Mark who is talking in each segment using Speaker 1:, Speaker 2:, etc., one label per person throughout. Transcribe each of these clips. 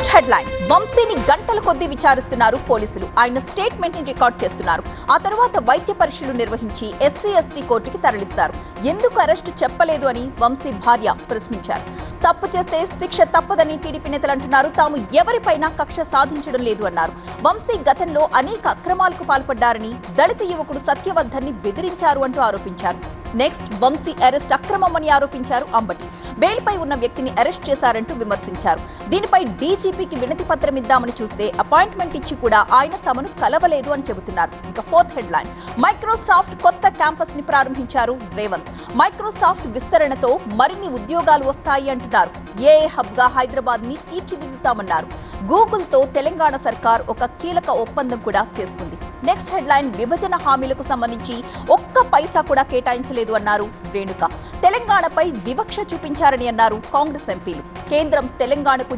Speaker 1: First headline, వంశీని గంటల కొద్దీ విచారిస్తున్నారు పోలీసులు. ఆయన స్టేట్మెంట్ ని రికార్డ్ చేస్తున్నారు. ఆ తర్వాత వైద్య పరీక్షలు నిర్వహించి ఎస్సీ/ఎస్టీ కోర్టుకి తరలిస్తారు. ఎందుకు అరెస్టు చెప్పలేదు అని వంశీ భార్య ప్రశ్నించారు. తప్పు చేస్తే శిక్ష తప్పదని టీడీపీ నేతలు అంటున్నారు. తాము ఎవరిపైనా కక్ష సాధించడం లేదు అన్నారు. వంశీ గతంలో అనేక అక్రమాలకు పాల్పడ్డారని, దళిత యువకుడు సత్యవర్ధన్ని బెదిరించారు అంటూ ఆరోపించారు. నెక్స్ట్, వంశీ అరెస్ట్ అక్రమమని ఆరోపించారు అంబటి. బెయిల్పై ఉన్న వ్యక్తిని అరెస్ట్ చేశారంటూ విమర్శించారు. దీనిపై డీజీపీకి వినతి పత్రం ఇద్దామని చూస్తే అపాయింట్మెంట్ ఇచ్చి కూడా ఆయన తమను కలవలేదు అని చెబుతున్నారు. ఇక ఫోర్త్ హెడ్లైన్, మైక్రోసాఫ్ట్ కొత్త క్యాంపస్ ని ప్రారంభించారు రేవంత్. మైక్రోసాఫ్ట్ విస్తరణతో మరిన్ని ఉద్యోగాలు వస్తాయి అంటున్నారు. ఏఏ హబ్ గా హైదరాబాద్ ని తీర్చిదిద్దుతామన్నారు. గూగుల్ తో తెలంగాణ సర్కార్ ఒక కీలక ఒప్పందం కూడా చేసుకుంది. నెక్స్ట్ హెడ్లైన్, విభజన హామీలకు సంబంధించి ఒక్క పైసా కూడా కేటాయించలేదు అన్నారు రేణుక. తెలంగాణపై వివక్ష చూపించారని అన్నారు కాంగ్రెస్ ఎంపీలు. కేంద్రం తెలంగాణకు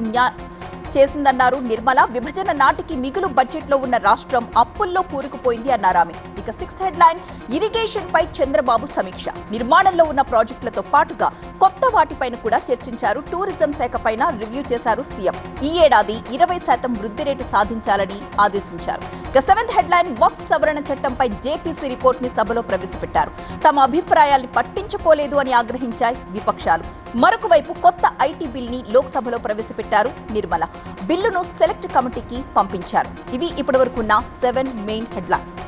Speaker 1: చేసిందన్నారు నిర్మల. విభజన నాటికి మిగులు బడ్జెట్లో ఉన్న రాష్ట్రం అప్పుల్లో కూరుకుపోయింది అన్నారు ఆమె. ఇక సిక్స్త్ హెడ్లైన్, ఇరిగేషన్ పై చంద్రబాబు సమీక్ష. నిర్మాణంలో ఉన్న ప్రాజెక్టులతో పాటుగా కొత్త వాటిపైన కూడా చర్చించారు. టూరిజం శాఖ పైన రివ్యూ చేశారు సీఎం. ఈ ఏడాది 20% వృద్ధి రేటు సాధించాలని ఆదేశించారు. ఇక సెవెంత్ హెడ్లైన్, వక్ఫ్ సవరణ చట్టంపై జేపీసీ రిపోర్ట్ ని సభలో ప్రవేశపెట్టారు. తమ అభిప్రాయాల్ని పట్టించుకోలేదు అని ఆగ్రహించాయి విపక్షాలు. మరొక వైపు కొత్త ఐటీ బిల్ ని లోక్సభలో ప్రవేశపెట్టారు నిర్మల. బిల్లును సెలెక్ట్ కమిటీకి పంపించారు. ఇవి ఇప్పటివరకున్న 7 మెయిన్ హెడ్లైన్స్.